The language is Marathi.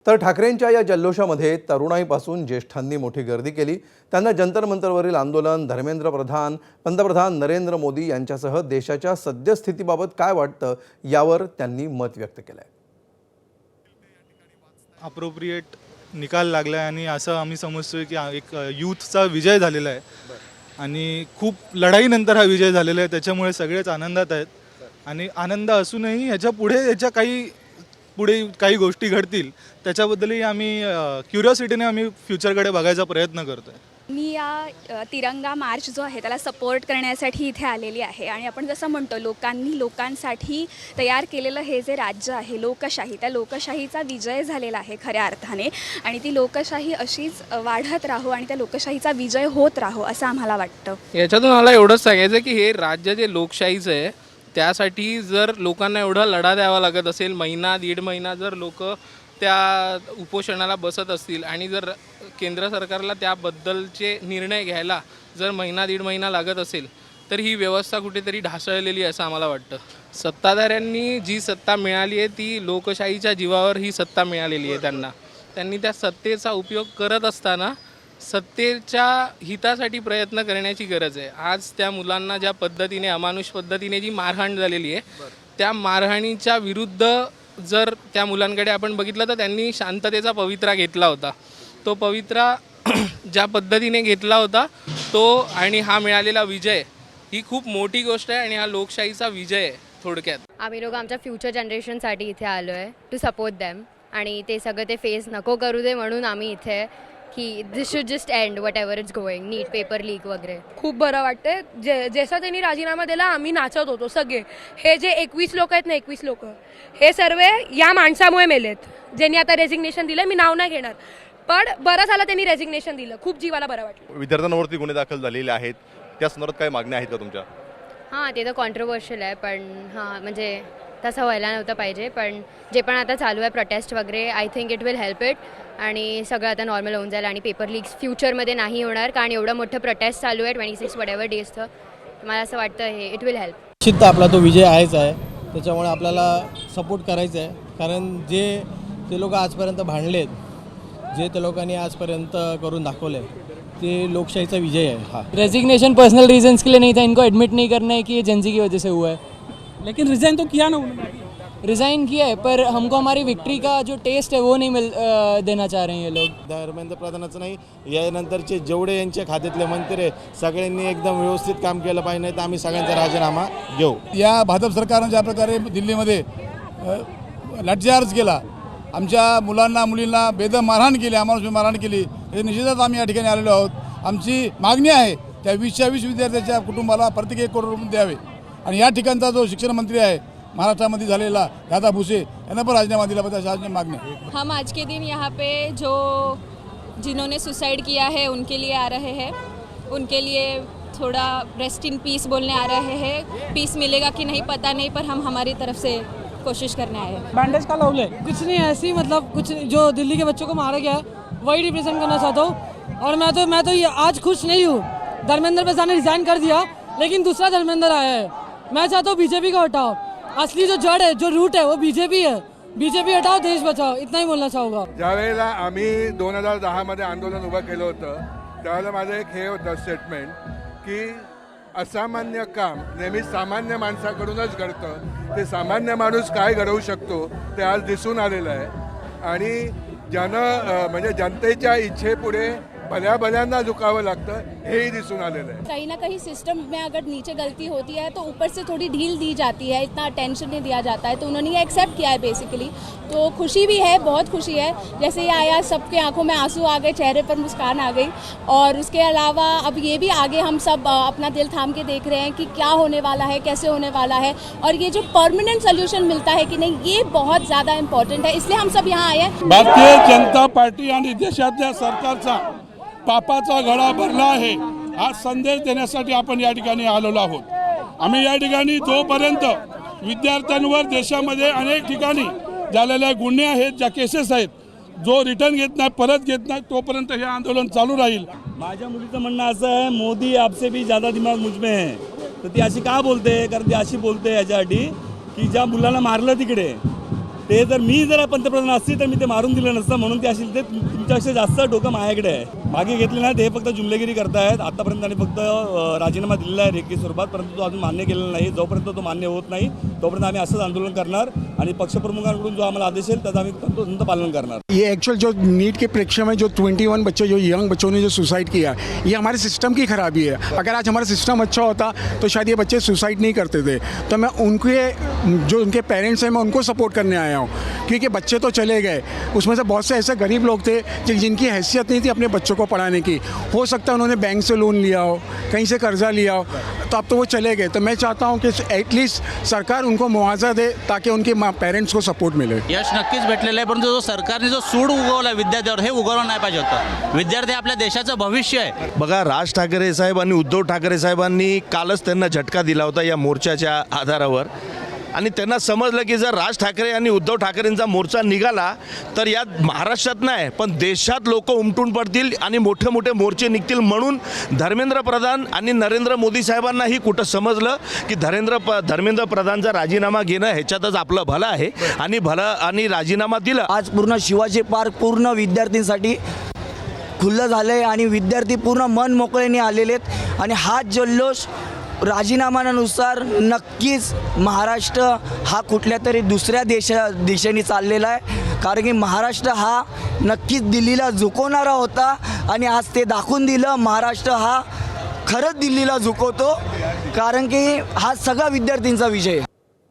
तर ठाकरेंच्या या जल्लोषामध्ये तरुणाईपासून ज्येष्ठांनी मोठी गर्दी केली। त्यांना जंतर मंतरवरील आंदोलन, धर्मेंद्र प्रधान, पंतप्रधान नरेंद्र मोदी यांच्यासह देशाच्या सद्यस्थितीबाबत काय वाटतं यावर त्यांनी मत व्यक्त केलंय। अप्रोप्रिएट निकाल लागला आणि असं आम्ही समजतोय की एक यूथचा विजय झालेला आहे आणि खूप लढाईनंतर हा विजय झालेला आहे। त्याच्यामुळे सगळेच आनंदात आहेत आणि आनंद असूनही ह्याच्या पुढे काही गोष्टी घडतील त्याच्याबद्दलही आम्ही क्युरिओसिटीने आम्ही फ्युचरकडे बघायचा प्रयत्न करतोय। मी या तिरंगा मार्च जो आहे त्याला सपोर्ट करण्यासाठी इथे आलेली आहे आणि आपण जसं म्हणतो लोकांसाठी तयार केलेलं हे जे राज्य आहे लोकशाही, त्या लोकशाहीचा विजय झालेला आहे खऱ्या अर्थाने आणि ती लोकशाही अशीच वाढत राहो आणि त्या लोकशाहीचा विजय होत राहो असं आम्हाला वाटतं। याच्यातून मला एवढंच सांगायचं की हे राज्य जे लोकशाहीचं आहे त्यासाठी जर लोकांना एवढा लढा द्यावा लागत असेल, महिना दीड महिना जर लोक त्या उपोषणाला बसत असतील आणि जर केंद्र सरकारला त्याबद्दलचे निर्णय घ्यायला जर महिना दीड महिना लागत असेल तर ही व्यवस्था कुठेतरी ढासळलेली असं आम्हाला वाटतं। सत्ताधाऱ्यांनी जी सत्ता मिळाली आहे ती लोकशाहीच्या जीवावर ही सत्ता मिळालेली आहे त्यांनी त्या सत्तेचा उपयोग करत असताना सत्तेच्या हितासाठी प्रयत्न करण्याची गरज आहे। आज त्या मुलांना ज्या पद्धतीने अमानुष पद्धतीने जी मारहाण झालेली आहे त्या मारहाणीच्या विरुद्ध जर त्या मुलांकडे आपण बघितलं तर त्यांनी शांततेचा पवित्रा घेतला होता। तो पवित्रा ज्या पद्धतीने घेतला होता तो आणि हा मिळालेला विजय ही खूप मोठी गोष्ट आहे आणि हा लोकशाहीचा विजय आहे थोडक्यात। आम्ही लोक आमच्या फ्युचर जनरेशनसाठी इथे आलो आहे टू सपोर्ट देम आणि ते सगळं ते फेस नको करू दे म्हणून आम्ही इथे की this should just end whatever it's going, NEET paper leak वगैरे। खूप बरं वाटतंय जसा त्यांनी राजीनामा दिला आम्ही नाचत होतो सगळे। हे जे 21 लोक आहेत ना 21 लोक हे सर्व या माणसामुळे मेलेत ज्यांनी आता रेजिग्नेशन दिलं। मी नाव नाही घेणार पण बरं झालं त्यांनी रेजिग्नेशन दिलं, खूप जीवाला बरं वाटलं। विद्यार्थ्यांवरती गुन्हे दाखल झालेले आहेत त्या संदर्भात काही मागण्या आहेत का तुमच्या? हां ते तर कॉन्ट्रोवर्शियल आहे पण हां म्हणजे तसं व्हायला नव्हतं पाहिजे पण जे पण आता चालू आहे प्रोटेस्ट वगैरे I think it will help it आणि सगळं आता नॉर्मल होऊन जाईल आणि पेपर लीक्स फ्युचरमध्ये नाही होणार कारण एवढं मोठं प्रोटेस्ट चालू आहे 26 वडेवर डेजचं। मला असं वाटतं हे इट विल हेल्प। निश्चित आपला तो विजय आहेच आहे, त्याच्यामुळे आपल्याला सपोर्ट करायचं आहे कारण जे ते लोक आजपर्यंत भांडलेत, जे ते लोकांनी आजपर्यंत करून दाखवले ते लोकशाहीचा विजय है। हाँ रेजिग्नेशन पर्सनल रीजंस के लिए नहीं था, इनको एडमिट नहीं करना है कि ये एजेंसी की वजह से हुआ है। लेकिन रिजाइन तो किया ना उन्होंने, रिज़ाइन किया है पर हमको हमारी विक्ट्री का जो टेस्ट है वो नहीं देना चाह रहे हैं ये लोग। धर्मेंद्र प्रधानाचं नाही यानंतरचे जेवढे यांच्या खात्यातले मंत्री आहे सगळ्यांनी एकदम व्यवस्थित काम केलं पाहिजे, नाही तर आम्ही सगळ्यांचा राजीनामा घेऊ। या भाजप सरकारनं ज्या प्रकारे दिल्लीमध्ये लाठीचार्ज केला, आमच्या मुलांना मुलींना बेदम मारहाण केली, अमानुष मारहाण केली, हे निश्चितच आम्ही या ठिकाणी आलेलो आहोत। आमची मागणी आहे त्या 20 विद्यार्थ्यांच्या कुटुंबाला प्रत्येक 1 करोड रुपये द्यावे आणि या ठिकाणचा जो शिक्षण मंत्री आहे महाराष्ट्रामध्ये झालेला दादा भुसे यांना पण राजीनामा दिला पाहिजे अशी मागणी आहे। हम आज के दिन यहाँ पे जिन्होंने सुसाइड किया है उनके लिए आ रहे हैं, उनके लिए थोड़ा रेस्ट इन पीस बोलने आ रहे हैं। पीस मिलेगा कि नहीं पता नहीं पर हम हमारी तरफ से कोशिश करने आए हैं। बैंडेज का लावले कुछ नहीं ऐसी मतलब कुछ जो दिल्ली के बच्चों को मारा गया है वही रिप्रेजेंट करना चाहता हूँ और मैं तो ये आज खुश नहीं हूँ। धर्मेंद्र प्रधान ने रिजाइन कर दिया लेकिन दूसरा धर्मेंद्र आया है। मैं चाहता हूँ बीजेपी को हटाओ, असली जो जड़ है जो रूट है वो बीजेपी है। बीजेपी हटाओ देश बचाओ, इतना ही बोलना चाहूँगा। ज्यावेळेला आम्ही 2010 मध्ये आंदोलन उभं केलं होतं त्यावेळेला माझं एक हे होतं स्टेटमेंट की असामान्य काम नेहमी सामान्य माणसाकडूनच घडतं, ते सामान्य माणूस काय घडवू शकतो ते आज दिसून आलेलं आहे आणि ज्यानं म्हणजे जनतेच्या इच्छेपुढे भल्यांना झुकावं लागतं हेही दिसून आलेलं है। कहीं ना कहीं सिस्टम में अगर नीचे गलती होती है तो ऊपर से थोड़ी ढील दी जाती है, इतना अटेंशन नहीं दिया जाता है, तो उन्होंने ये एक्सेप्ट किया है बेसिकली। तो खुशी भी है, बहुत खुशी है। जैसे ये आया सबके आंखों में आंसू आ गए, चेहरे पर मुस्कान आ गई और उसके अलावा अब ये भी आगे हम सब अपना दिल थाम के देख रहे हैं कि क्या होने वाला है, कैसे होने वाला है और ये जो परमानेंट सोल्यूशन मिलता है कि नहीं ये बहुत ज़्यादा इम्पॉर्टेंट है, इसलिए हम सब यहाँ आए हैं। भारतीय जनता पार्टी आणि देशातल्या सरकारचा पापाचा घडा भरला आहे हा संदेश देण्यासाठी आपण या ठिकाणी आलेलो आहोत। आम्ही या ठिकाणी जोपर्यंत विद्यार्थ्यांवर देशामध्ये अनेक ठिकाणी झालेले गुन्हे आहेत, ज्या केसेस आहेत, जो रिटर्न घेत नाही परत घेत नाही तोपर्यंत हे आंदोलन चालू राहील। माझ्या मुलीचं म्हणणं असं आहे मोदी आपसे भी ज़्यादा दिमाग मुझ में है, तर ती अशी का बोलते कारण ती अशी बोलते याच्यासाठी की ज्या मुलांना मारलं तिकडे ते जर मी जर पंतप्रधान असते तर मी ते मारून दिलं नसतं, म्हणून ते असेल ते तुमच्यापेक्षा जास्त डोकं माझ्याकडे आहे. मागे घेतले ना ते फक्त जुमलेगिरी करतायत. आतापर्यंत त्यांनी फक्त राजीनामा दिलेला आहे लेखी स्वरूपात, परंतु तो अजून मान्य केलेला नाही. जोपर्यंत तो मान्य होत नाही तोपर्यंत आम्ही असंच आंदोलन करणार आणि पक्षप्रमुखांकडून जो आम्हाला आदेश येईल त्याचं आम्ही तंतोतंत पालन करणार. ये एक्चुअल जो नीट के परीक्षा में जो 21 बच्चे जो यंग बच्चों ने जो सुसाइड किया, ये हमारे सिस्टम की खराबी है. अगर आज हमारा सिस्टम अच्छा होता तो शायद ये बच्चे सुसाइड नहीं करते थे. तो मैं उनके जो उनके पेरेंट्स हैं मैं उनको सपोर्ट करने आया हूँ, क्योंकि बच्चे तो चले गए, उसमें से बहुत से ऐसे गरीब लोग थे जिनकी हैसियत नहीं थी अपने बच्चों को पढ़ाने की. हो सकता है उन्होंने बैंक से लोन लिया हो, कहीं से कर्जा लिया हो, तो अब तो वो चले गए. तो मैं चाहता हूँ कि एटलीस्ट सरकार उनको मुआवजा दे ताकि उनके पेरेंट्स को सपोर्ट मिले. यश नक्कीच भेटलेलं आहे, परंतु जो सरकारने जो सूड उगवला विद्यार्थ्यावर, हे उगवलं नाही पाहिजे होतं. विद्यार्थी आपल्या देशाचं भविष्य आहे. बघा, राज ठाकरे साहेब आणि उद्धव ठाकरे साहेबांनी कालच त्यांना झटका दिला होता या मोर्चाच्या आधारावर, आणि त्यांना समजलं की जर राज ठाकरे आणि उद्धव ठाकरेंचा मोर्चा निघाला तर यात महाराष्ट्रात नाही पण देशात लोक उमटून पडतील आणि मोठे मोठे मोर्चे निघतील. म्हणून धर्मेंद्र प्रधान आणि नरेंद्र मोदी साहेबांनाही कुठं समजलं की धर्मेंद्र प्रधानचा राजीनामा घेणं ह्याच्यातच आपलं भलं आहे आणि राजीनामा दिला. आज पूर्ण शिवाजी पार्क पूर्ण विद्यार्थ्यांसाठी खुल्लं झालं आहे आणि विद्यार्थी पूर्ण मन मोकळेने आलेले आहेत. आणि हा जल्लोष राजीनाम्यानुसार नक्कीच महाराष्ट्र हा कुठल्या तरी दुसऱ्या दिशेने चाललेला आहे, कारण की महाराष्ट्र हा नक्कीच दिल्लीला झुकवणारा होता आणि आज ते दाखवून दिलं. महाराष्ट्र हा खरंच दिल्लीला झुकवतो, कारण की हा सगळा विद्यार्थ्यांचा विजय आहे.